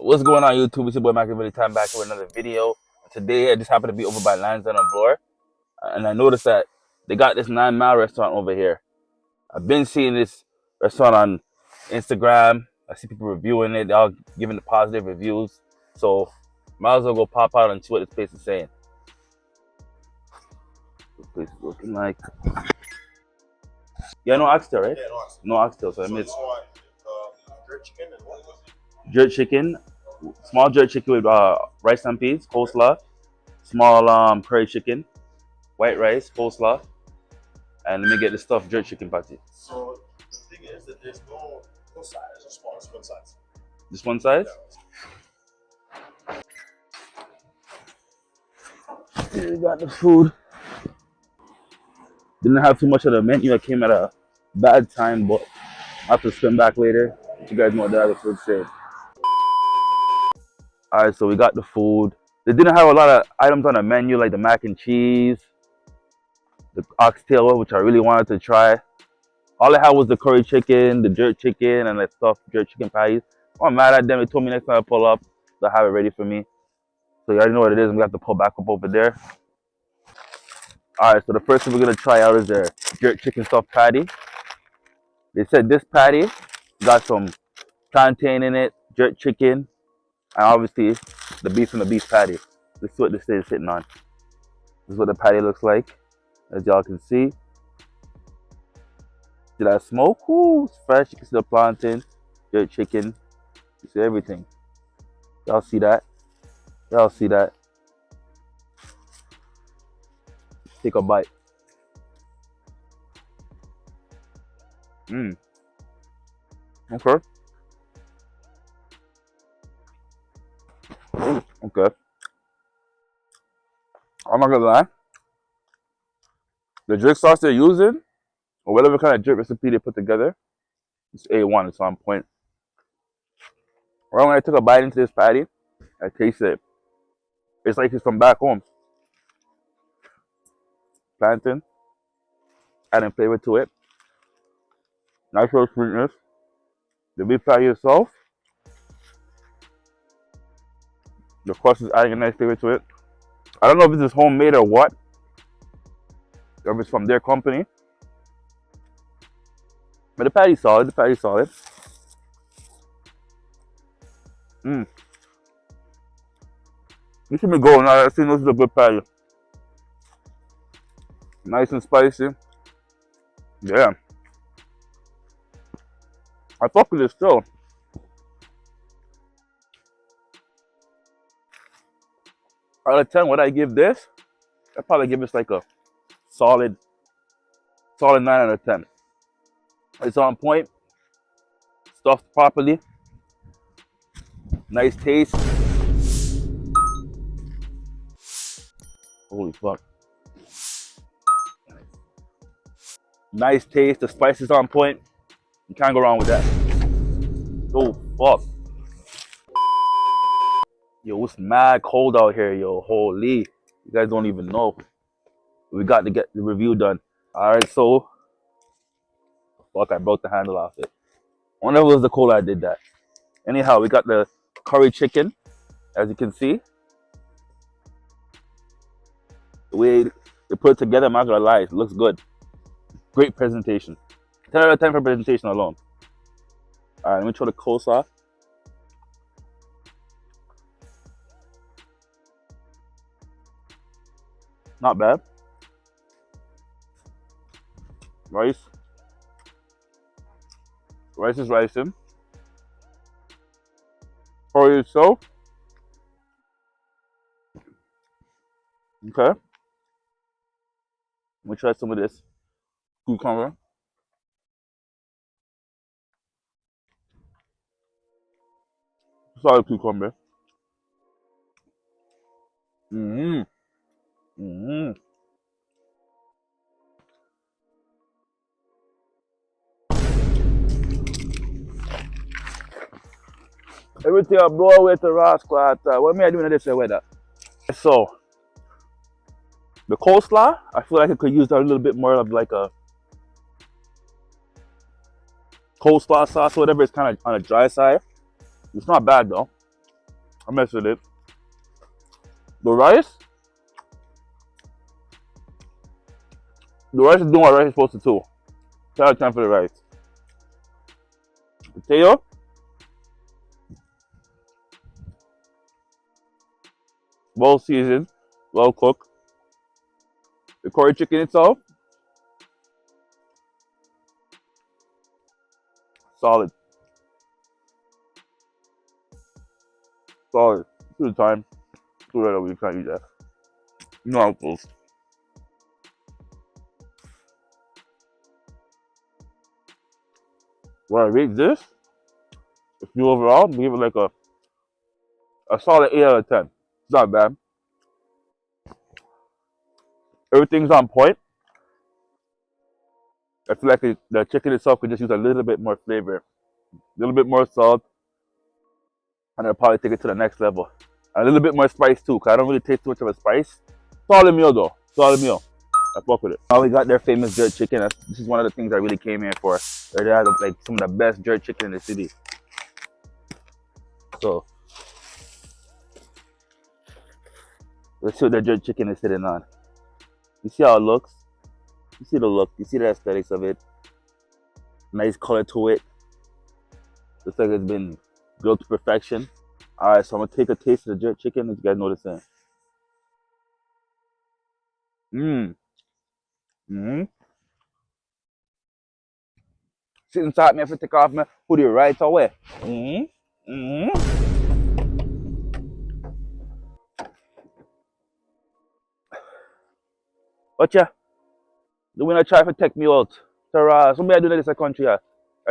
What's going on, YouTube? It's your boy Machiavelli, time back with another video. Today I just happened to be over by Lansdowne and Bloor, and I noticed that they got this 9 Mile restaurant over here. I've been seeing this restaurant on Instagram. I see people reviewing it. They're all giving it positive reviews. So might as well go pop out and see what this place is saying. This place is looking like. Yeah, no oxtail, right? Yeah, no oxtail. No oxtail, so I So missed. you want jerk chicken and what was it? Jerk chicken, small jerk chicken with rice and peas, coleslaw, small curry chicken, white rice, coleslaw, and let me get the stuffed jerk chicken patty. So the thing is that there's no size, there's no small, it's one size. Just one size? Yeah. Here we got the food. Didn't have too much of the menu. I came at a bad time, but I have to spin back later. You guys know what the other food said. Alright, so we got the food. They didn't have a lot of items on the menu like the mac and cheese, the oxtail, which I really wanted to try. All I had was the curry chicken, the jerk chicken, and the stuffed jerk chicken patties. I'm mad at them. They told me next time I pull up, they'll have it ready for me. So you already know what it is. I'm gonna have to pull back up over there. Alright, so the first thing we're gonna try out is their jerk chicken stuffed patty. They said this patty got some plantain in it, jerk chicken, and obviously the beef from the beef patty. This is what this is sitting on. This is what the patty looks like, as y'all can see. See that smoke? Ooh, it's fresh. You can see the plantain, jerk chicken. You see everything. Y'all see that? Y'all see that? Take a bite. Okay. Okay. I'm not gonna lie. The jerk sauce they're using, or whatever kind of jerk recipe they put together, it's A1. It's on point. Right when I took a bite into this patty, I tasted it. It's like it's from back home. Plantain, adding flavor to it. Natural sweetness. The beef patty itself, the crust is adding a nice flavor to it. I don't know if this is homemade or what, or if it's from their company. But the patty's solid. The patty's solid. You should be going now. I think this is a good patty. Nice and spicy. Yeah. I fuck with this still. Out of 10, what I give this? I'd probably give this like a solid 9 out of 10. It's on point. Stuffed properly. Nice taste. Holy fuck. Nice taste. The spice is on point. You can't go wrong with that. Oh fuck. Yo, it's mad cold out here, yo. Holy. You guys don't even know. We got to get the review done. Alright, so. Fuck, I broke the handle off it. I wonder if it was the cola I did that. Anyhow, we got the curry chicken, as you can see. The way they put it together, I'm not gonna lie, it looks good. Great presentation. 10 out of 10 for presentation alone. Alright, let me try the coleslaw. Not bad. Rice. Rice is rising. Curry itself. Okay. Let me try some of this cucumber. Solid cucumber. Everything I blow away to rascal. What am I doing in this weather? So, the coleslaw, I feel like I could use a little bit more of like a coleslaw sauce or whatever. It's kind of on the dry side. It's not bad though. I messed with it. The rice is doing what rice is supposed to do. Shout out time for the rice. Potato, well seasoned, well cooked. The curry chicken itself, solid. Solid. To the time. To right over, you can't eat that. You know how it goes. When I rate this, if you overall, give it like a solid 8 out of 10. It's not bad. Everything's on point. I feel like the chicken itself could just use a little bit more flavor, a little bit more salt, and I'll probably take it to the next level. And a little bit more spice too, because I don't really taste too much of a spice. Solid meal though. Solid meal. I fuck with it. Now we got their famous jerk chicken. This is one of the things I really came here for. They have like some of the best jerk chicken in the city. So let's see what their jerk chicken is sitting on. You see how it looks? You see the look, you see the aesthetics of it. Nice color to it. Looks like it's been grilled to perfection. Alright, so I'm gonna take a taste of the jerk chicken as you guys know the same. Sit inside me if I take off my hoodie right away. But yeah, the winner try to take me out. So somebody do this in the country. A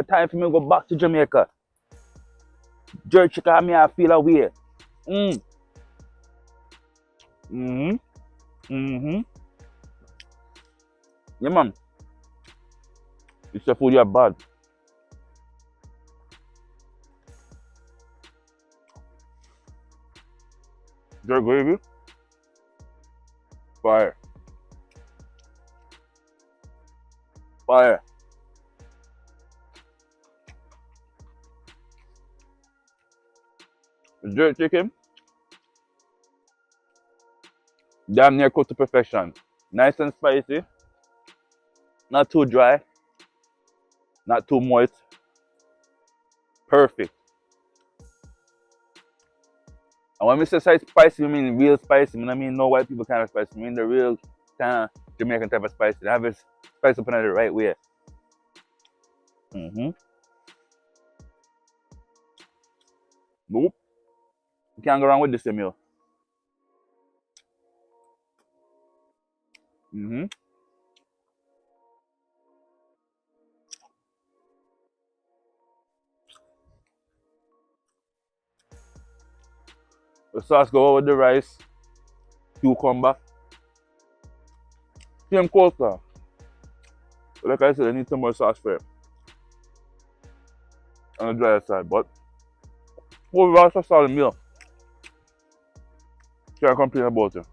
time for me to go back to Jamaica. Jerk chicken, me I feel away. Yeah, man. It's the food you're bad. Jerk gravy. Fire. Fire. The jerk chicken, damn near cooked to perfection. Nice and spicy. Not too dry. Not too moist. Perfect. And when I say spicy, I mean real spicy. I mean no white people kind of spicy. I mean the real kind of Jamaican type of spicy. They have it spiced up in the right way. Nope. You can't go wrong with this meal. The sauce go over with the rice, cucumber, same coleslaw. But like I said, I need some more sauce for it on the drier side. But overall, it's a solid meal. Can't complain about it.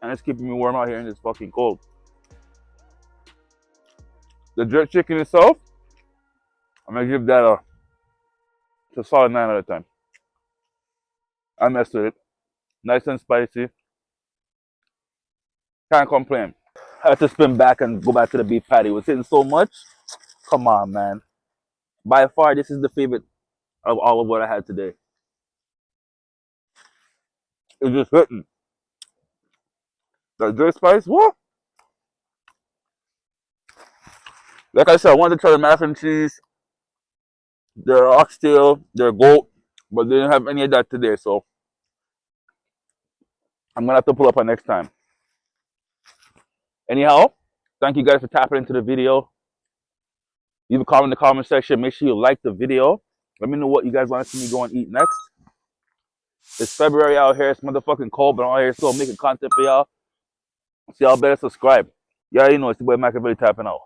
And it's keeping me warm out here in this fucking cold. The jerk chicken itself, I'm gonna give that a solid 9 out of 10. I messed with it. Nice and spicy. Can't complain. I had to spin back and go back to the beef patty. It was hitting so much. Come on, man. By far, this is the favorite of all of what I had today. It's just hitting. The jerk spice, what? Like I said, I wanted to try the mac and cheese, their oxtail, their goat, but they didn't have any of that today, so I'm gonna have to pull up on next time. Anyhow, thank you guys for tapping into the video. Leave a comment in the comment section. Make sure you like the video. Let me know what you guys want to see me go and eat next. It's February out here. It's motherfucking cold, but I'm out here still making content for y'all. So y'all better subscribe. Yeah, you know, it's the boy Machiavelli tapping out.